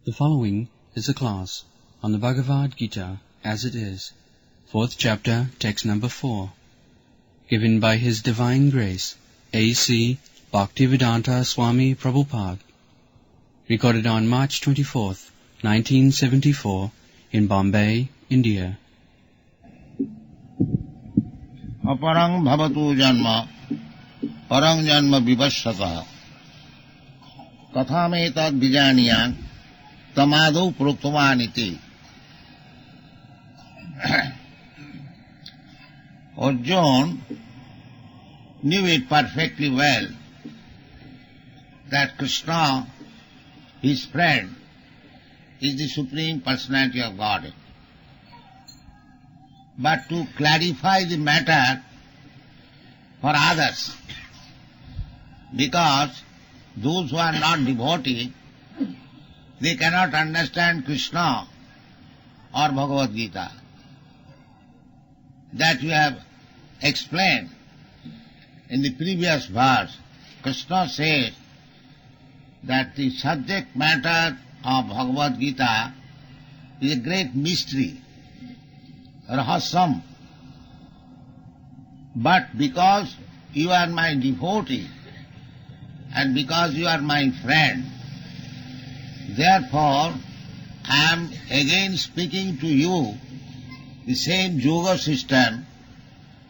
The following is a class on the Bhagavad-gītā As It Is, 4th chapter, text number 4, given by His Divine Grace, A.C. Bhaktivedanta Swami Prabhupada, recorded on March 24th, 1974, in Bombay, India. Aparang bhavatu janma, parang janma vivashatah, kathametad vijaniyan, tamado proktavaniti. Arjuna knew it perfectly well that Krishna, his friend, is the Supreme Personality of Godhead. But to clarify the matter for others, because those who are not devotees, they cannot understand Krishna or Bhagavad-gītā. That we have explained in the previous verse. Krishna says that the subject matter of Bhagavad-gītā is a great mystery, rahasam. But because you are my devotee and because you are my friend, therefore I am again speaking to you the same yoga system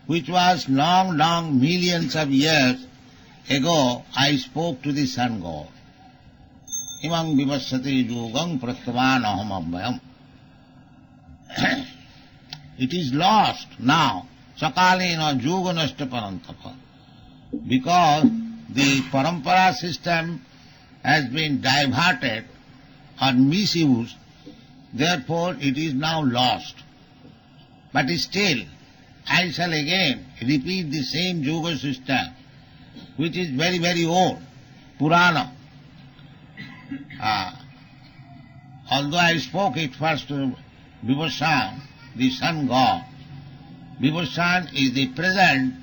which was long millions of years ago I spoke to the sun god. Imam vivassati yogam prastavan aham abhyam. It is lost now, sakalena yoga nashta parantapa, because the parampara system has been diverted or misused, therefore it is now lost. But still, I shall again repeat the same yoga system, which is very old, Purana. Although I spoke it first to Vivashan, the sun god. Vivashan is the present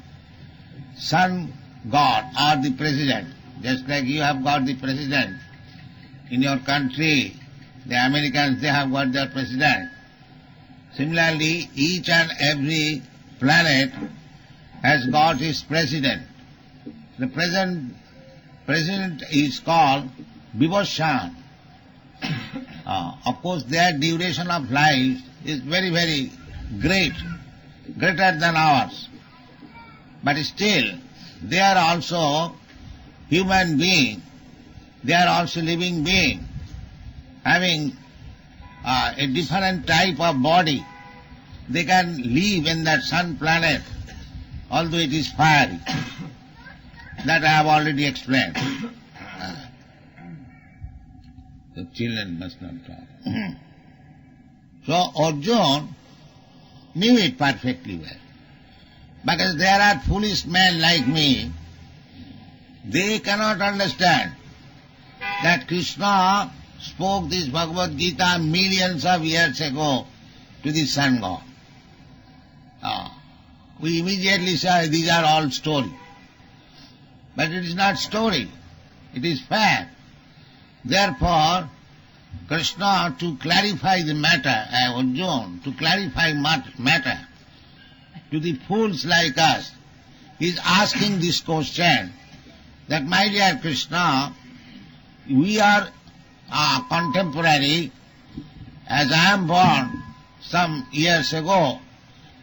sun god or the president. Just like you have got the president in your country, the Americans, they have got their president. Similarly, each and every planet has got its president. The present president is called Vivashan. Of course, their duration of life is very great, greater than ours. But still, they are also human beings. They are also living beings, having a different type of body. They can live in that sun planet, although it is fiery. That I have already explained. The children must not talk. So Arjuna knew it perfectly well. Because there are foolish men like me, they cannot understand that Krishna spoke this Bhagavad-gītā millions of years ago to the sun god. We immediately say these are all story. But it is not story, it is fact. Therefore, Krishna, to clarify the matter, Arjuna, to clarify matter to the fools like us, is asking this question that, my dear Krishna, we are contemporary. As I am born some years ago,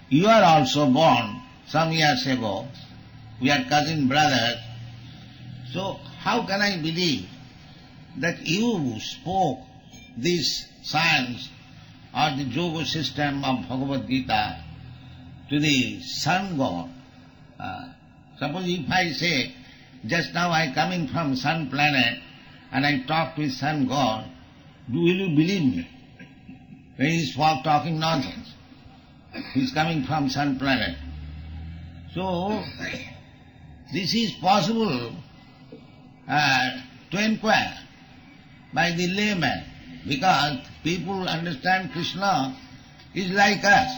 you are also born some years ago. We are cousin brothers. So how can I believe that you spoke this science or the yoga system of Bhagavad-gītā to the sun god? Suppose if I say, just now I coming from sun planet and I talk to sun god, will you believe me? When he is talking nonsense. He is coming from sun planet. So, this is possible to inquire by the layman, because people understand Krishna is like us.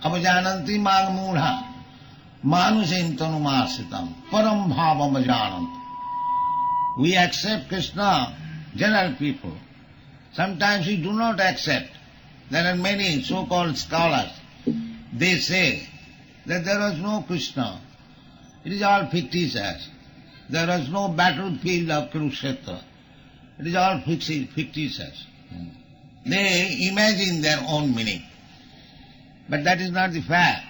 Avajananti manamudha manusentanu param bhavam ajananti. We accept Krishna, general people, Sometimes we do not accept. There are many so-called scholars. They say that there was no Krishna. It is all fictitious. There was no battlefield of Kurukshetra. It is all fictitious. They imagine their own meaning. But that is not the fact.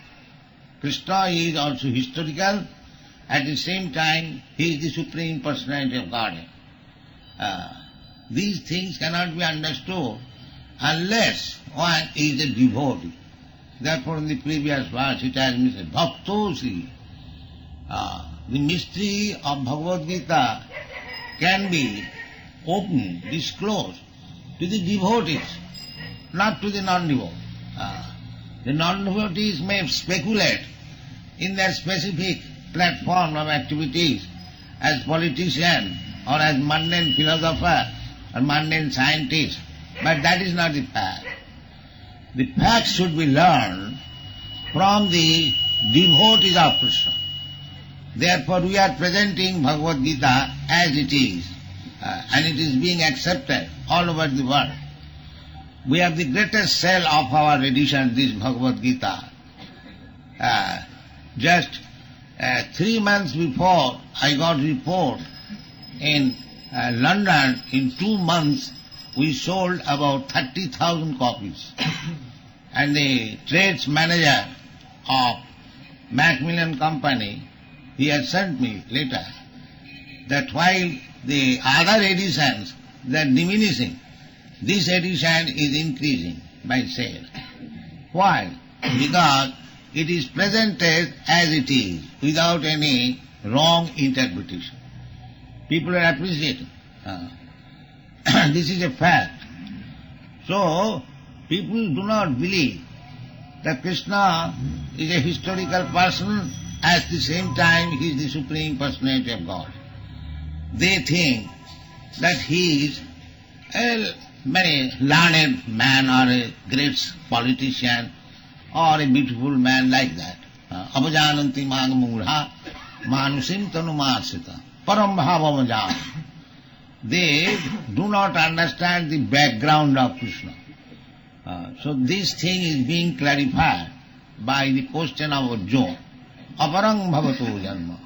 Krishna is also historical. At the same time, he is the Supreme Personality of Godhead. These things cannot be understood unless one is a devotee. Therefore, in the previous verse, it has been said, Bhaktosi. The mystery of Bhagavad-gītā can be opened, disclosed to the devotees, not to the non-devotees. The non-devotees may speculate in their specific platform of activities as politician or as mundane philosopher or mundane scientist, but that is not the fact. The facts should be learned from the devotees of Krishna. Therefore we are presenting Bhagavad-gītā as it is, and it is being accepted all over the world. We have the greatest sale of our edition, this Bhagavad-gītā. Just 3 months before, I got report in London, in 2 months we sold about 30,000 copies. And the trades manager of Macmillan Company, he had sent me later that while the other editions, they are diminishing, this edition is increasing by sale. Why? Because it is presented as it is, without any wrong interpretation. People are appreciating. This is a fact. So, people do not believe that Krishna is a historical person, at the same time he is the Supreme Personality of God. They think that he is a very learned man or a great politician or a beautiful man like that. Apajananti magamura manusim tanumasita param bhavamajam. They do not understand the background of Krishna. So this thing is being clarified by the question of Arjuna. Aparang bhavato janma.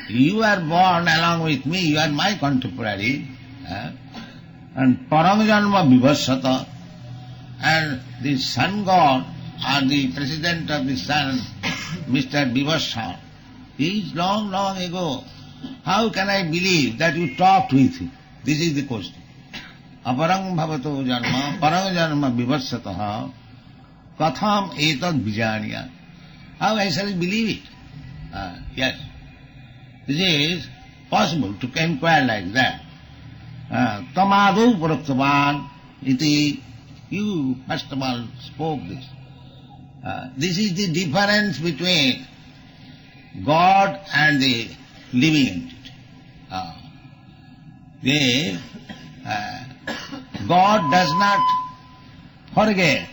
You are born along with me, you are my contemporary. And parang janma vivasata. And the sun god, or the president of the sun, Mr. Vivasana, he is long, long ago. How can I believe that you talked with him? This is the question. Aparang bhavato janma, parang janma vivasataha, katham etad vijaniya. How I shall believe it? Yes. This is possible to inquire like that. Tamadu prakthavan iti. You first of all spoke this. This is the difference between God and the living entity. God does not forget.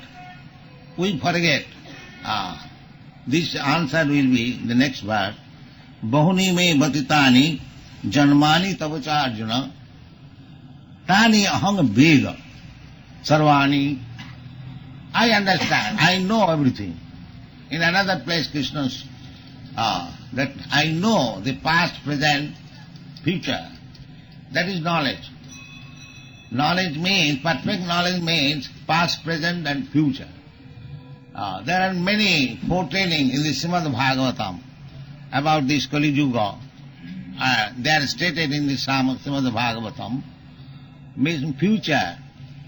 We forget. This answer will be the next verse. Bahuni me batitani janmani tavacha Arjuna tani aham vega sarvani. I understand, I know everything. In another place Krishna that I know the past, present, future. That is knowledge. Knowledge means, perfect knowledge means past, present and future. There are many foretelling in the Shrimad Bhagavatam about this Kali Yuga. They are stated in the Shrimad Bhagavatam. Means future.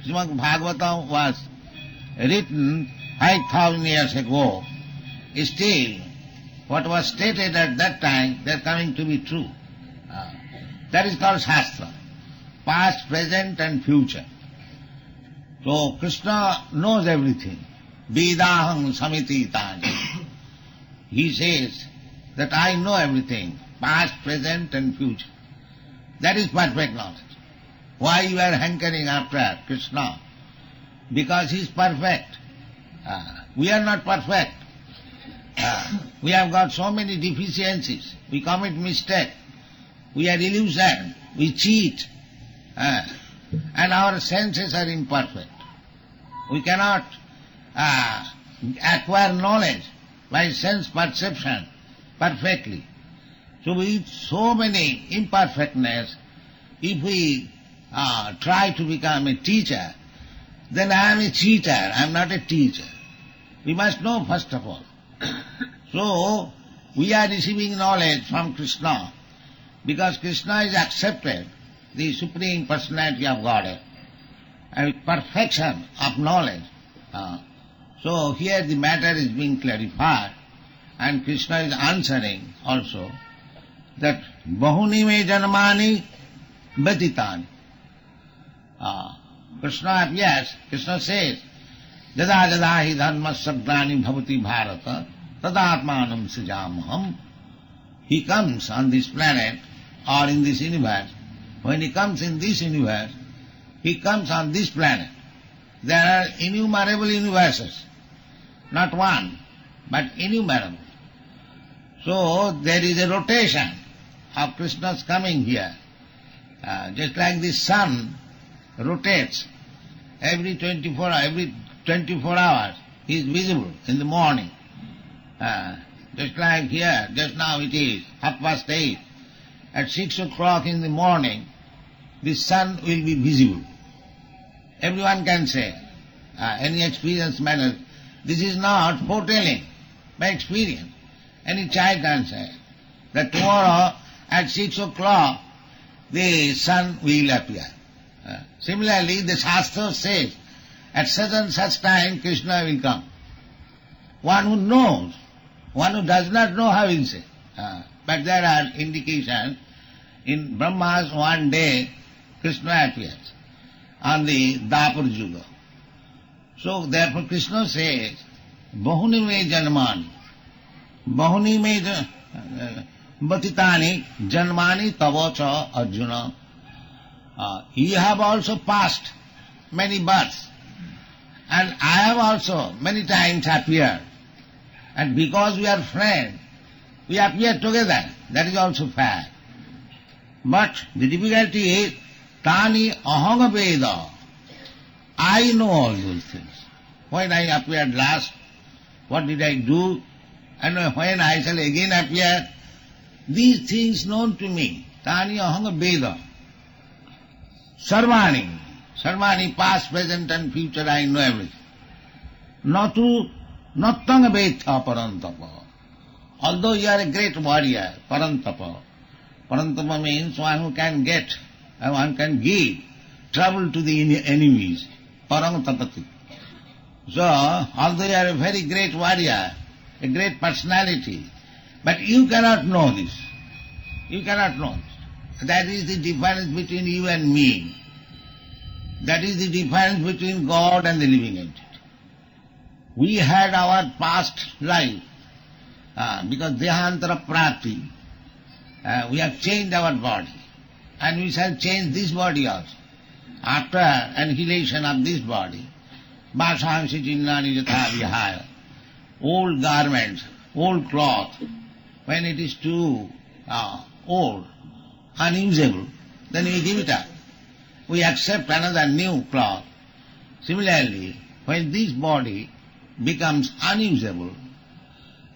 Shrimad Bhagavatam was written 5,000 years ago. Still, what was stated at that time, they are coming to be true. That is called Shastra. Past, present and future. So Krishna knows everything. Vedaham samiti tani. He says that I know everything, past, present and future. That is perfect knowledge. Why you are hankering after Krishna? Because he is perfect. We are not perfect. We have got so many deficiencies. We commit mistake. We are illusioned. We cheat. and our senses are imperfect. We cannot acquire knowledge by sense perception perfectly. So with so many imperfectness, if we try to become a teacher, then I am a cheater, I am not a teacher. We must know first of all. So we are receiving knowledge from Krishna, because Krishna is accepted, the Supreme Personality of Godhead, and with perfection of knowledge. So here the matter is being clarified, and Krishna is answering also that bahuni me janmani batitani. Krishna appears, Krishna says, jada jada hi dharmasya glani bhavati bharata tadatmanam srijamaham. He comes on this planet or in this universe. When he comes in this universe, he comes on this planet. There are innumerable universes, not one, but innumerable. So there is a rotation of Krishna's coming here. Just like the sun rotates every 24 hours, he is visible in the morning. Just like here, just now it is 8:30. At 6 o'clock in the morning, the sun will be visible. Everyone can say, any experienced man, this is not foretelling by experience. Any child can say that tomorrow at 6 o'clock the sun will appear. Similarly, the Shastra says at such and such time Krishna will come. One who knows, one who does not know, how will say? But there are indications. In Brahma's one day, Krishna appears on the Dapur Yuga. So therefore Krishna says, bahuni me janmani, bahuni me batitani janmani tavacha Arjuna. You have also passed many births, and I have also many times appeared. And because we are friends, we appear together. That is also fact. But the difficulty is, tani ahanga veda. I know all those things. When I appeared last, what did I do? And when I shall again appear, these things known to me. Tani ahanga veda. Sarvani, past, present and future, I know everything. Natu nattanga vetha parantapa. Although you are a great warrior, parantapa. Parantapa means one who can get, and one can give trouble to the enemies. Parantapati. So, although you are a very great warrior, a great personality, but you cannot know this. You cannot know this. That is the difference between you and me. That is the difference between God and the living entity. We had our past life, because dehantara prati, we have changed our body, and we shall change this body also. After annihilation of this body, vasansi chinnani jatha vihaya, old garments, old cloth, when it is too old, unusable, then we give it up. We accept another new cloth. Similarly, when this body becomes unusable,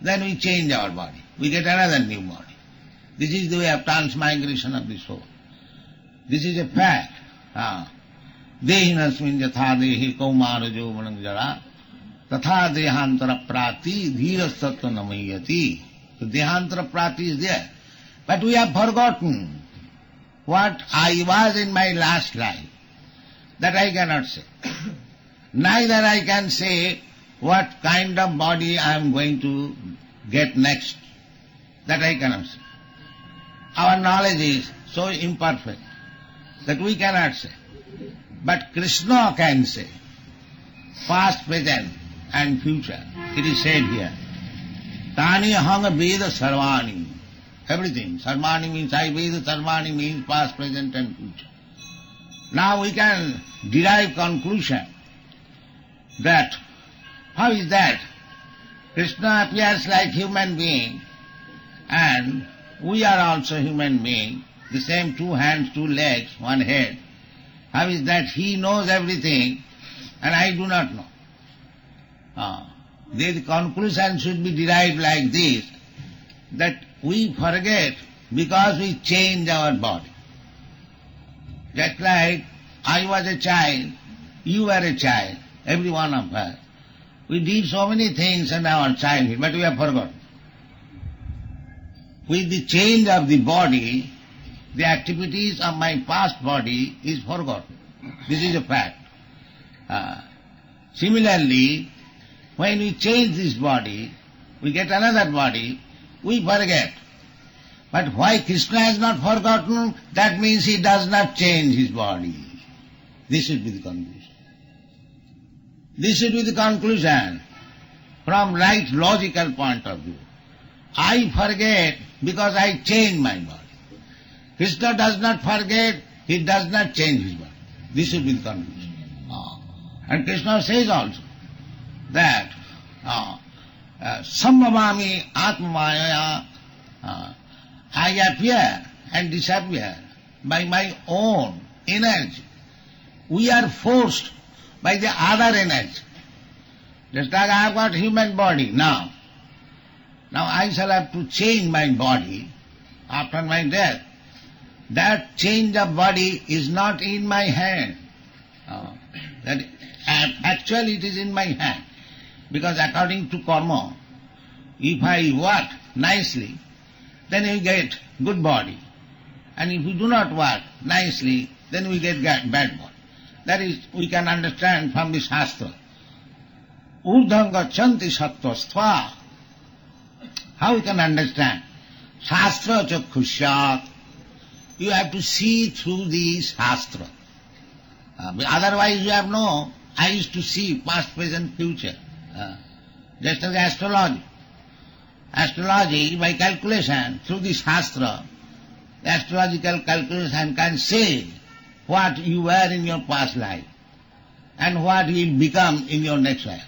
then we change our body. We get another new body. This is the way of transmigration of the soul. This is a fact. Dehinasmin yatha dehi kaumara jovanam jara tatha dehantara prati dhirasattva namayati. So dehantara prati is there. But we have forgotten what I was in my last life. That I cannot say. Neither I can say what kind of body I am going to get next. That I cannot say. Our knowledge is so imperfect that we cannot say. But Krishna can say, past, present and future. It is said here, Tani ahanga veda sarvani. Everything. Sarvani means I veda, sarvani means past, present and future. Now we can derive conclusion that, how is that? Krishna appears like human being, and we are also human being, the same 2 hands, 2 legs, 1 head. How is that he knows everything and I do not know? The conclusion should be derived like this, that we forget because we change our body. Just like I was a child, you were a child, every one of us. We did so many things in our childhood, but we have forgotten. With the change of the body, the activities of my past body is forgotten. This is a fact. Similarly, when we change this body, we get another body, we forget. But why Krishna has not forgotten? That means he does not change his body. This should be the conclusion. This should be the conclusion from right logical point of view. I forget because I change my body. Krishna does not forget, he does not change his body. This should be the conclusion. And Krishna says also that Sambhavami Atmamaya, I appear and disappear by my own energy. We are forced by the other energy. Just like I have got human body now. Now I shall have to change my body after my death. That change of body is not in my hand. Actually it is in my hand. Because according to karma, if I work nicely, then we get good body. And if we do not work nicely, then we get bad body. That is, we can understand from the Shastra. Urdhvam gachanti sattvastva. How we can understand? Shastra chakkhusyat. You have to see through the Shastra. Otherwise you have no eyes to see past, present, future. Just as astrology. Astrology, by calculation, through the Shastra, the astrological calculation can say what you were in your past life and what you will become in your next life.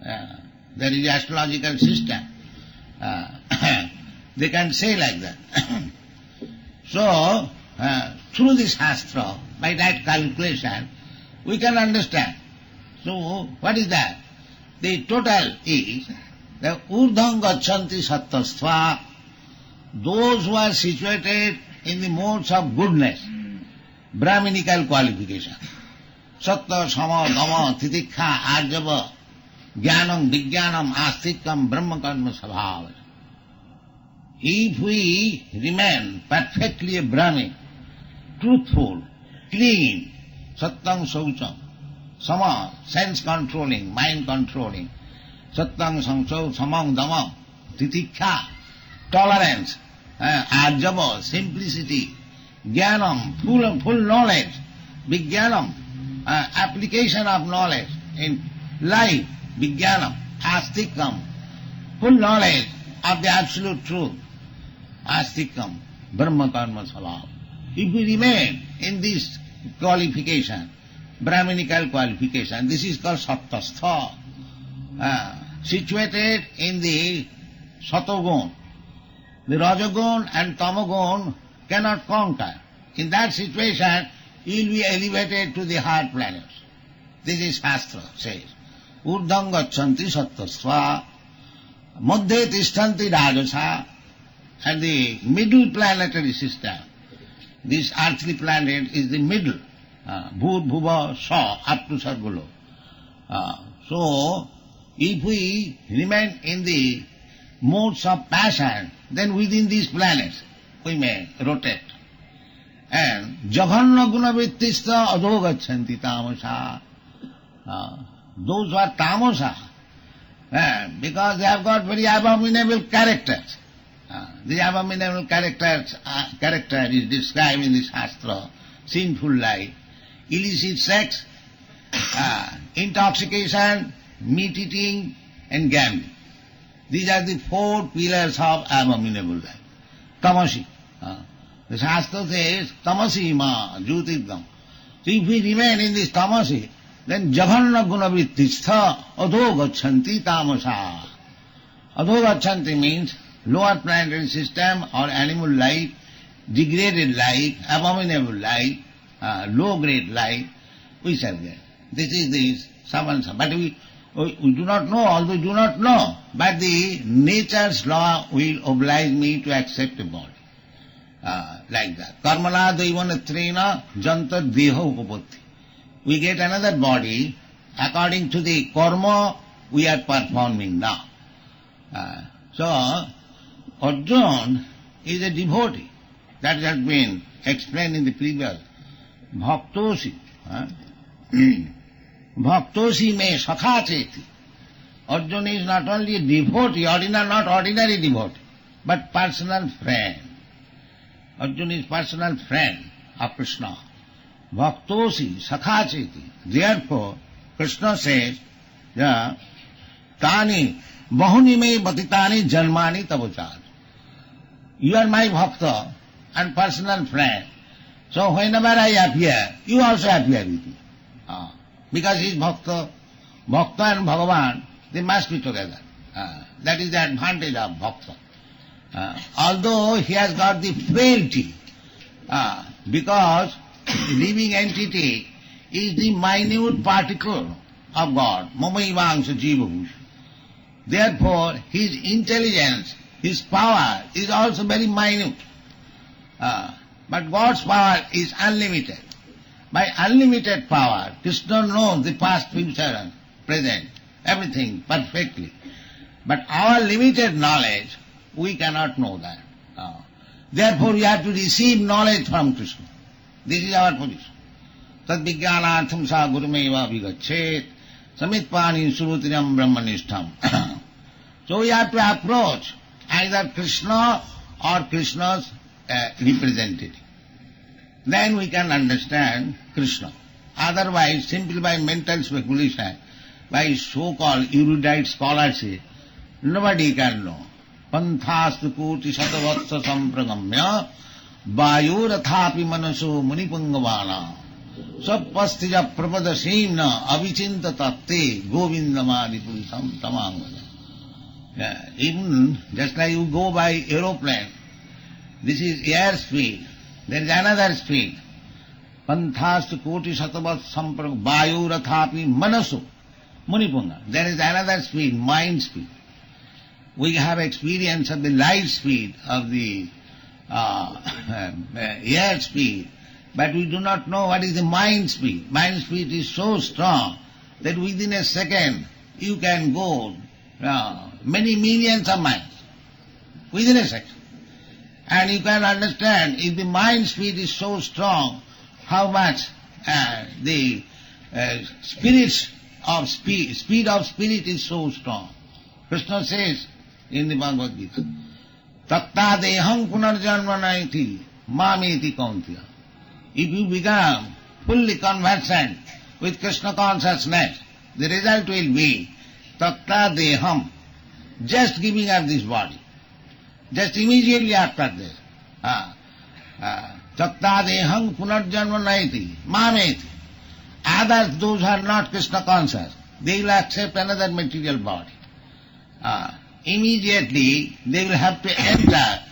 There is an astrological system. They can say like that. So, through the Shastra, by that calculation, we can understand. So, what is that? The total is the urdhvam gachanti sattvastva, those who are situated in the modes of goodness, Brahminical qualification. Sattva, sama, dhamma, titikha, arjava, jnanam, vijnanam, astikam, brahma karma sabhava. If we remain perfectly a Brahmin, truthful, clean, sattam saucham, sama, sense controlling, mind controlling, sattam samsau, samam dhamam, titikha, tolerance, arjava, simplicity, jnanam, full knowledge, vijnanam, application of knowledge in life, vijnanam, astikam, full knowledge of the absolute truth, astikam, brahma karma sabhava. If we remain in this qualification, Brahminical qualification, this is called sattastha, situated in the satogun. The rajagun and tamagun cannot conquer. In that situation, you will be elevated to the higher planets. This is Shastra says. Urdhvam gachanti sattastha, madhye tishtanti rajasa, and the middle planetary system. This earthly planet is the middle. Bhur, bhuva, sa, up to sargulo. So, if we remain in the modes of passion, then within these planets we may rotate. And jaghannā gunavrittistha adho gachanti tamasa. Those who are tamasa, because they have got very abominable characters. The abominable character is described in the Shastra: sinful life, illicit sex, intoxication, meat eating, and gambling. These are the four pillars of abominable life. Tamasi. The Shastra says, tamasi ma jyotirgam. So if we remain in this tamasi, then jaghannā gunavrittistha adho gachanti tamasa. Adho gachanti means lower planetary system or animal life, degraded life, abominable life, low-grade life, we shall get. This is the samansa. But we do not know, although we do not know, but the nature's law will oblige me to accept a body. Like that. Karmana daivana trena janta deha upapatti. We get another body according to the karma we are performing now. So, Arjuna is a devotee. That has been explained in the previous. Bhaktosi. Bhaktosi me sakha cheti. Arjuna is not only a devotee, not ordinary devotee, but personal friend. Arjuna is personal friend of Krishna. Bhaktosi sakha cheti. Therefore, Krishna says, Tani bahuni me batitani janmani tavachad. You are my bhakta and personal friend. So whenever I appear, you also appear with me. Because he is bhakta. Bhakta and Bhagavan, they must be together. That is the advantage of bhakta. Although he has got the frailty, because the living entity is the minute particle of God, Mamaivangsha Jiva. Therefore, his intelligence, his power is also very minute. But God's power is unlimited. By unlimited power, Krishna knows the past, future and present, everything perfectly. But our limited knowledge, we cannot know that. Therefore, we have to receive knowledge from Krishna. This is our position. Tad vijnanartham sa gurumeva vigachet samitpani surutiram brahmanishtam. So we have to approach either Krishna or Krishna's representative. Then we can understand Krishna. Otherwise, simply by mental speculation, by so-called erudite scholarship, nobody can know. Panthastu koti satavatsa sampragamya vayurathapi manaso munipungavana sappastija prapadasena avichinta tatte govindamadi purisam tamangana. Even just like you go by aeroplane, this is air speed, there is another speed. Panthastu koti satavat samprag vayurathapi manaso munipunga. There is another speed, mind speed. We have experience of the light speed, of the air speed, but we do not know what is the mind speed. Mind speed is so strong that within a second you can go many millions of miles, within a second. And you can understand, if the mind speed is so strong, how much the speed of spirit is so strong. Krishna says in the Bhagavad-gītā, Tatta deham punarjanma naiti mameti kauntiya. If you become fully conversant with Krishna consciousness, the result will be Tatta deham, just giving up this body. Just immediately after this. Tatta deham punarjanma naiti mameti. Others, those who are not Krishna conscious, they will accept another material body. Immediately they will have to enter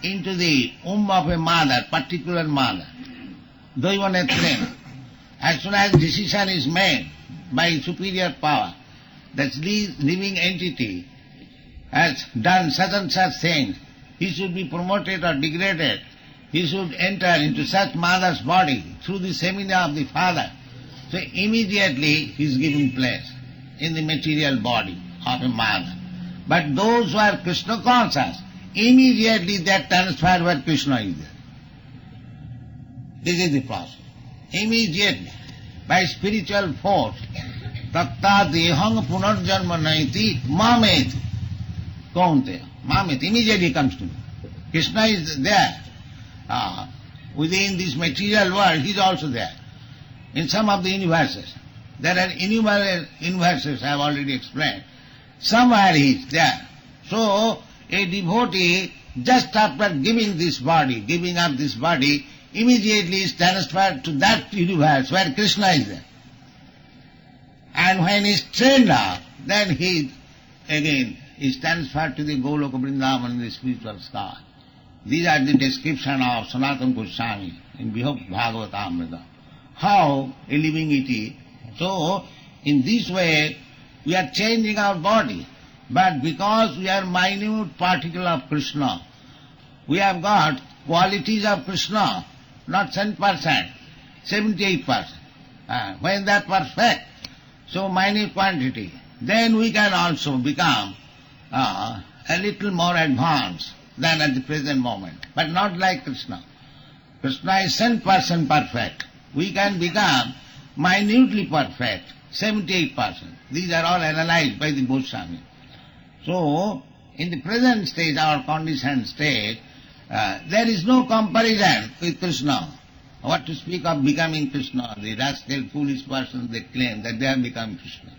into the womb of a mother, particular mother. Daivanetrena. As soon as decision is made by superior power, that this living entity has done such and such things, he should be promoted or degraded, he should enter into such mother's body through the seminar of the father. So immediately he is given place in the material body of a mother. But those who are Krishna conscious, immediately they are transferred where Krishna is there. This is the process. Immediately, by spiritual force, tatta dehang punarjanma naiti mameti kaunteya. Mameti, immediately comes to me. Krishna is there. Within this material world, he is also there. In some of the universes, there are innumerable universes I have already explained. Somewhere he is there. So, a devotee, just after giving this body, giving up this body, immediately is transferred to that universe where Krishna is there. And when he is trained up, then he again is transferred to the Goloka Vrindavan in the spiritual sky. These are the description of Sanatana Goswami in Bhagavatam. How a living it is. So, in this way, we are changing our body. But because we are minute particle of Krishna, we have got qualities of Krishna, not 10%, 78%. When they are perfect, so minute quantity, then we can also become a little more advanced than at the present moment. But not like Krishna. Krishna is 10% perfect. We can become minutely perfect, 78%. These are all analyzed by the Goswami. So, in the present stage, our conditioned state, there is no comparison with Krishna. What to speak of becoming Krishna? The rascal, foolish persons, they claim that they have become Krishna.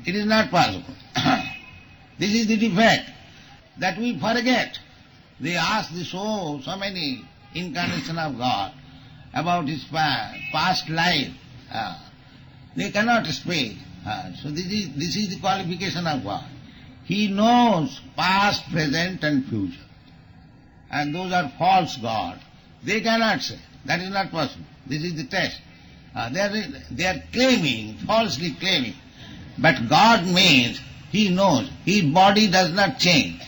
It is not possible. This is the defect, that we forget. They ask so many incarnations of God about his past life. They cannot speak. So this is the qualification of God. He knows past, present and future. And those are false gods. They cannot say. That is not possible. This is the test. They are claiming, falsely claiming. But God means He knows. His body does not change.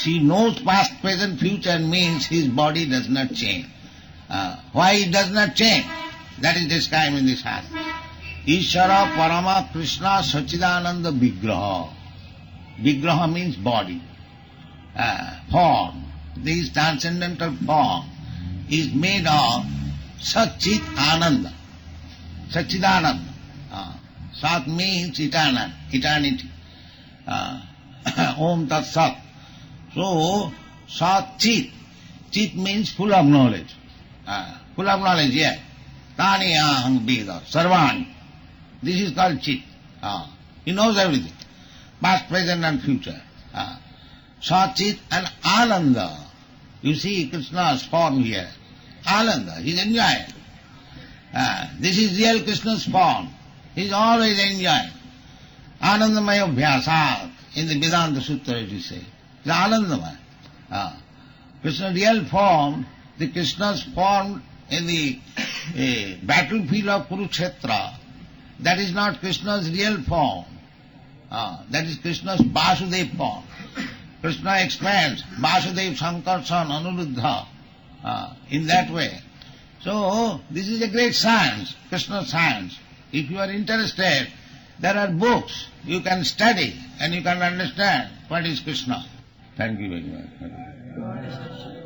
He knows past, present, future means His body does not change. Why it does not change? That is described in this Shastra. Ishara Parama Krishna Sachidananda Vigraha. Vigraha means body. Form. This transcendental form is made of Satchit Ananda. Sachidananda. Sat means eternity. Om Tat Sat. So, Sat Chit. Chit means full of knowledge. Full of knowledge, yes. Tani aham Veda, Sarvani. This is called Chit. He knows everything. Past, present and future. Sat Chit and Ananda. You see Krishna's form here. Ananda, he is enjoying. This is real Krishna's form. He is always enjoying. Anandamaya Bhyasat. In the Vedanta Sutra it is said. It is Anandamaya. Krishna's real form, the Krishna's form in the battlefield of Kurukshetra, that is not Krishna's real form. That is Krishna's Vasudev form. Krishna expands Vasudev, Sankarshan, Anuruddha in that way. So, this is a great science, Krishna science. If you are interested, there are books you can study and you can understand what is Krishna. Thank you very much.